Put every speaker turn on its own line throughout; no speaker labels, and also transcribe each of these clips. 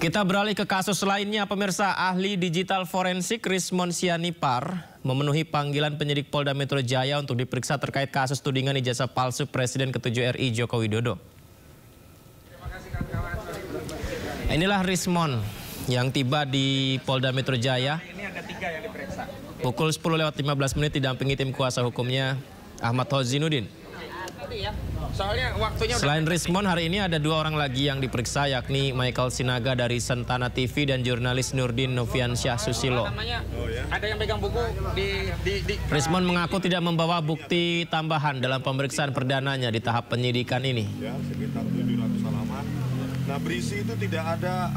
Kita beralih ke kasus lainnya, pemirsa. Ahli digital forensik Rismon Sianipar memenuhi panggilan penyidik Polda Metro Jaya untuk diperiksa terkait kasus tudingan ijazah palsu Presiden ke-7 RI Joko Widodo. Inilah Rismon yang tiba di Polda Metro Jaya.
Ini ada 3 yang diperiksa.
Pukul 10:15 didampingi tim kuasa hukumnya Ahmad Hozinuddin.
Soalnya waktunya
Selain Rismon, hari ini ada 2 orang lagi yang diperiksa, yakni Michael Sinaga dari Sentana TV dan jurnalis Nurdin Noviansyah Susilo.
Ada yang pegang buku di
Rismon mengaku tidak membawa bukti tambahan dalam pemeriksaan perdananya di tahap penyidikan ini.
Ya, sekitar 700 halaman. Nah, berisi itu tidak ada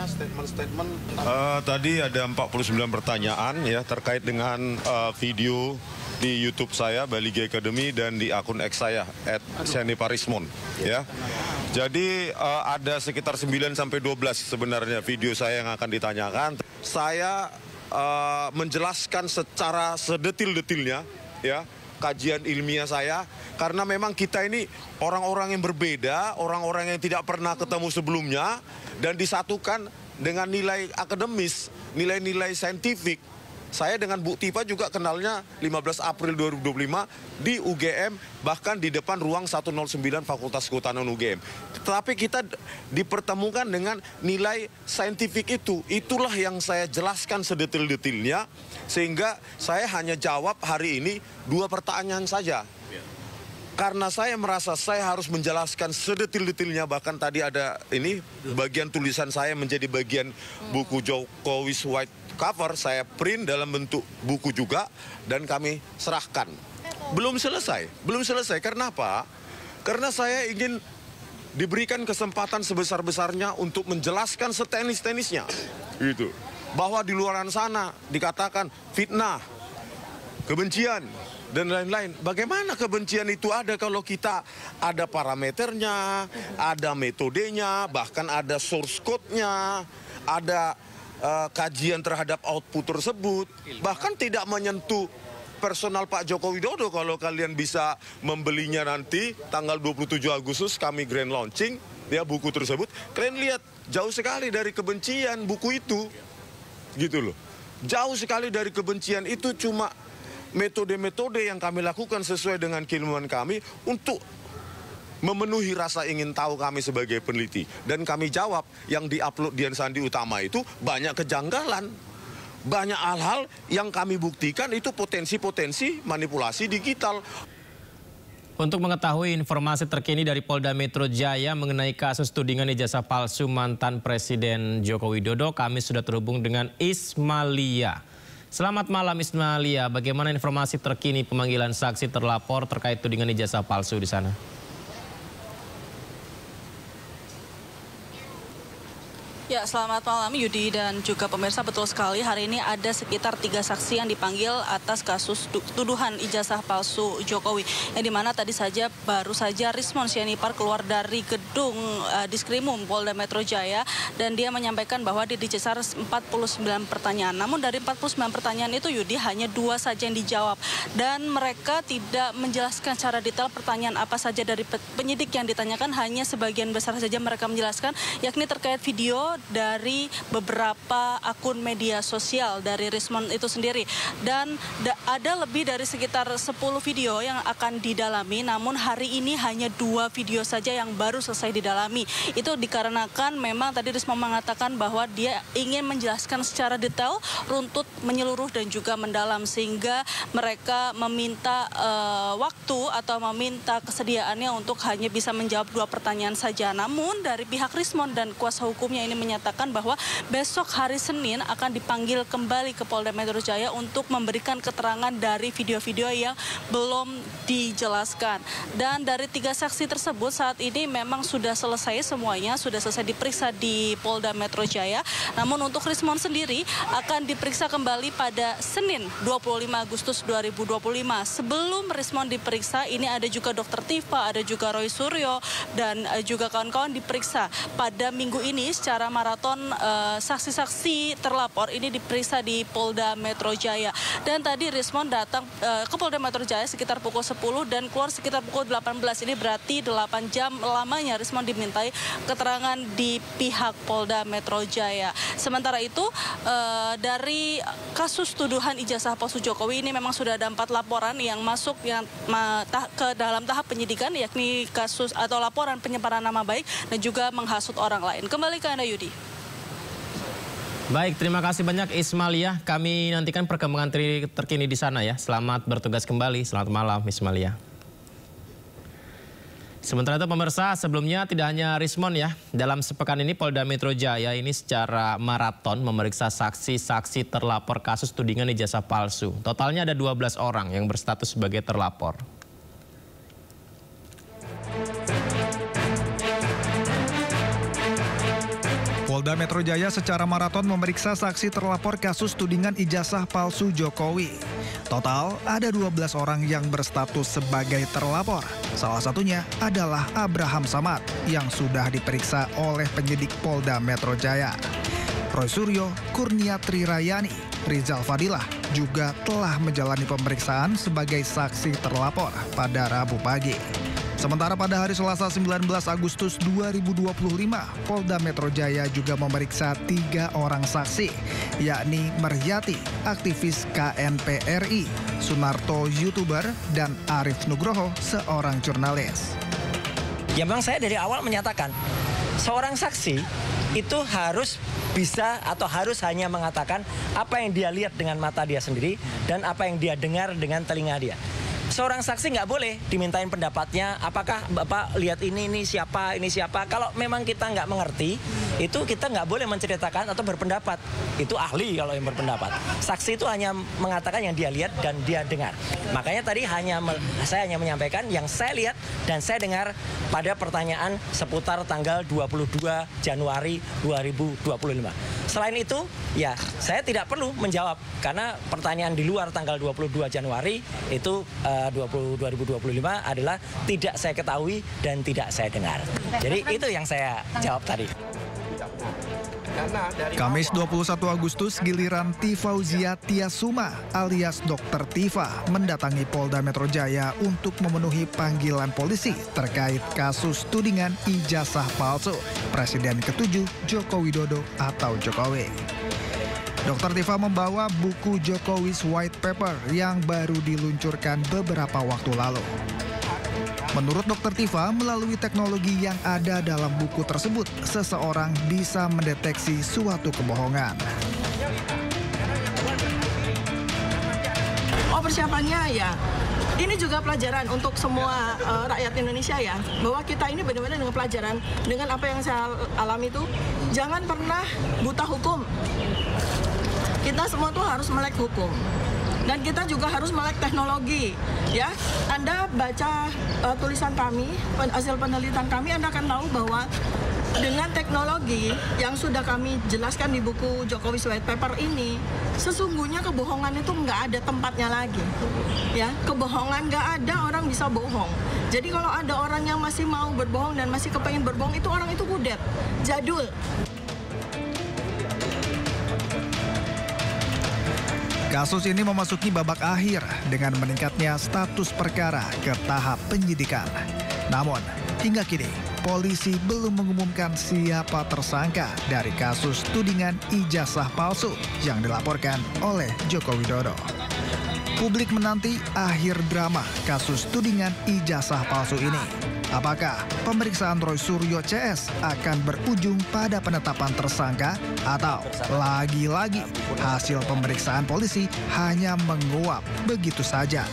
statement-statement. Tadi ada 49 pertanyaan ya terkait dengan video di YouTube saya, Bali G Academy, dan di akun X saya, @Sianiparismon. Ya. Jadi ada sekitar 9 sampai 12 sebenarnya video saya yang akan ditanyakan. Saya menjelaskan secara sedetil-detilnya, ya, kajian ilmiah saya, karena memang kita ini orang-orang yang berbeda, orang-orang yang tidak pernah ketemu sebelumnya, dan disatukan dengan nilai akademis, nilai-nilai saintifik. Saya dengan Bu Tifa juga kenalnya 15 April 2025 di UGM, bahkan di depan ruang 109 Fakultas Kehutanan UGM. Tetapi kita dipertemukan dengan nilai saintifik itu. Itulah yang saya jelaskan sedetil-detilnya, sehingga saya hanya jawab hari ini 2 pertanyaan saja. Karena saya merasa saya harus menjelaskan sedetil-detilnya, bahkan tadi ada ini bagian tulisan saya menjadi bagian buku Jokowi's White Cover, saya print dalam bentuk buku juga dan kami serahkan. Belum selesai karena apa? Karena saya ingin diberikan kesempatan sebesar-besarnya untuk menjelaskan setenis-tenisnya. Gitu. Bahwa di luaran sana dikatakan fitnah, kebencian, dan lain-lain. Bagaimana kebencian itu ada kalau kita ada parameternya, ada metodenya, bahkan ada source code-nya, ada kajian terhadap output tersebut, bahkan tidak menyentuh personal Pak Joko Widodo. Kalau kalian bisa membelinya nanti tanggal 27 Agustus kami grand launching ya buku tersebut, kalian lihat jauh sekali dari kebencian buku itu, gitu loh. Jauh sekali dari kebencian itu, cuma metode-metode yang kami lakukan sesuai dengan keilmuan kami untuk memenuhi rasa ingin tahu kami sebagai peneliti. Dan kami jawab yang diupload Dian Sandi Utama itu banyak kejanggalan. Banyak hal-hal yang kami buktikan itu potensi-potensi manipulasi digital.
Untuk mengetahui informasi terkini dari Polda Metro Jaya mengenai kasus tudingan ijazah palsu mantan Presiden Joko Widodo, kami sudah terhubung dengan Ismalia. Selamat malam Ismalia, bagaimana informasi terkini pemanggilan saksi terlapor terkait tudingan ijazah palsu di sana?
Ya, selamat malam Yudi dan juga pemirsa. Betul sekali, hari ini ada sekitar 3 saksi yang dipanggil atas kasus tuduhan ijazah palsu Jokowi. Yang dimana tadi baru saja Rismon Sianipar keluar dari gedung Diskrimum Polda Metro Jaya dan dia menyampaikan bahwa dia dicecar 49 pertanyaan. Namun dari 49 pertanyaan itu Yudi hanya 2 saja yang dijawab dan mereka tidak menjelaskan secara detail pertanyaan apa saja dari penyidik yang ditanyakan, hanya sebagian besar saja mereka menjelaskan, yakni terkait video dari beberapa akun media sosial dari Rismon itu sendiri. Dan ada lebih dari sekitar 10 video yang akan didalami, namun hari ini hanya 2 video saja yang baru selesai didalami. Itu dikarenakan memang tadi Rismon mengatakan bahwa dia ingin menjelaskan secara detail, runtut, menyeluruh dan juga mendalam, sehingga mereka meminta waktu atau meminta kesediaannya untuk hanya bisa menjawab 2 pertanyaan saja. Namun dari pihak Rismon dan kuasa hukumnya ini menyatakan bahwa besok hari Senin akan dipanggil kembali ke Polda Metro Jaya untuk memberikan keterangan dari video-video yang belum dijelaskan. Dan dari 3 saksi tersebut saat ini memang sudah selesai semuanya, sudah selesai diperiksa di Polda Metro Jaya. Namun untuk Rismon sendiri akan diperiksa kembali pada Senin 25 Agustus 2025. Sebelum Rismon diperiksa, ini ada juga Dr. Tifa, ada juga Roy Suryo, dan juga kawan-kawan diperiksa pada minggu ini secara maraton saksi-saksi terlapor ini diperiksa di Polda Metro Jaya. Dan tadi Rismond datang ke Polda Metro Jaya sekitar pukul 10 dan keluar sekitar pukul 18. Ini berarti 8 jam lamanya Rismond dimintai keterangan di pihak Polda Metro Jaya. Sementara itu dari kasus tuduhan ijazah palsu Jokowi ini memang sudah ada 4 laporan yang masuk ke dalam tahap penyidikan, yakni kasus atau laporan penyebaran nama baik dan juga menghasut orang lain. Kembali ke Anda, Yudi.
Baik, terima kasih banyak Ismalia. Kami nantikan perkembangan terkini di sana ya. Selamat bertugas kembali. Selamat malam Ismalia. Sementara itu pemirsa, sebelumnya tidak hanya Rismond ya. Dalam sepekan ini Polda Metro Jaya ini secara maraton memeriksa saksi-saksi terlapor kasus tudingan ijazah palsu. Totalnya ada 12 orang yang berstatus sebagai terlapor.
Polda Metro Jaya secara maraton memeriksa saksi terlapor kasus tudingan ijazah palsu Jokowi. Total ada 12 orang yang berstatus sebagai terlapor. Salah satunya adalah Abraham Samad yang sudah diperiksa oleh penyidik Polda Metro Jaya. Roy Suryo, Kurniatri Rayani, Rizal Fadilah juga telah menjalani pemeriksaan sebagai saksi terlapor pada Rabu pagi. Sementara pada hari Selasa 19 Agustus 2025, Polda Metro Jaya juga memeriksa 3 orang saksi, yakni Meryati, aktivis KNPRI, Sunarto, YouTuber, dan Arif Nugroho, seorang jurnalis.
Ya memang saya dari awal menyatakan, seorang saksi itu harus bisa atau harus hanya mengatakan apa yang dia lihat dengan mata dia sendiri dan apa yang dia dengar dengan telinga dia. Seorang saksi nggak boleh dimintain pendapatnya, apakah Bapak lihat ini siapa. Kalau memang kita nggak mengerti, itu kita nggak boleh menceritakan atau berpendapat. Itu ahli kalau yang berpendapat. Saksi itu hanya mengatakan yang dia lihat dan dia dengar. Makanya tadi saya hanya menyampaikan yang saya lihat dan saya dengar pada pertanyaan seputar tanggal 22 Januari 2025. Selain itu, ya saya tidak perlu menjawab karena pertanyaan di luar tanggal 22 Januari itu 2025 adalah tidak saya ketahui dan tidak saya dengar. Jadi itu yang saya jawab tadi.
Kamis 21 Agustus, giliran Tifauzia Tiasuma alias Dr. Tifa mendatangi Polda Metro Jaya untuk memenuhi panggilan polisi terkait kasus tudingan ijazah palsu Presiden ke-7 Joko Widodo atau Jokowi. Dr. Tifa membawa buku Jokowi's White Paper yang baru diluncurkan beberapa waktu lalu. Menurut Dr. Tifa, melalui teknologi yang ada dalam buku tersebut, seseorang bisa mendeteksi suatu kebohongan.
Oh, persiapannya ya, ini juga pelajaran untuk semua rakyat Indonesia ya, bahwa kita ini benar-benar dengan pelajaran, dengan apa yang saya alami itu, jangan pernah buta hukum. Kita semua tuh harus melek hukum. Dan kita juga harus melek teknologi, ya. Anda baca tulisan kami, hasil penelitian kami, Anda akan tahu bahwa dengan teknologi yang sudah kami jelaskan di buku Jokowi's White Paper ini, sesungguhnya kebohongan itu nggak ada tempatnya lagi, ya. Kebohongan nggak ada, orang bisa bohong. Jadi kalau ada orang yang masih mau berbohong dan masih kepengen berbohong, itu orang itu kudet, jadul.
Kasus ini memasuki babak akhir dengan meningkatnya status perkara ke tahap penyidikan. Namun, hingga kini, polisi belum mengumumkan siapa tersangka dari kasus tudingan ijazah palsu yang dilaporkan oleh Joko Widodo. Publik menanti akhir drama kasus tudingan ijazah palsu ini. Apakah pemeriksaan Roy Suryo CS akan berujung pada penetapan tersangka atau lagi-lagi hasil pemeriksaan polisi hanya menguap begitu saja?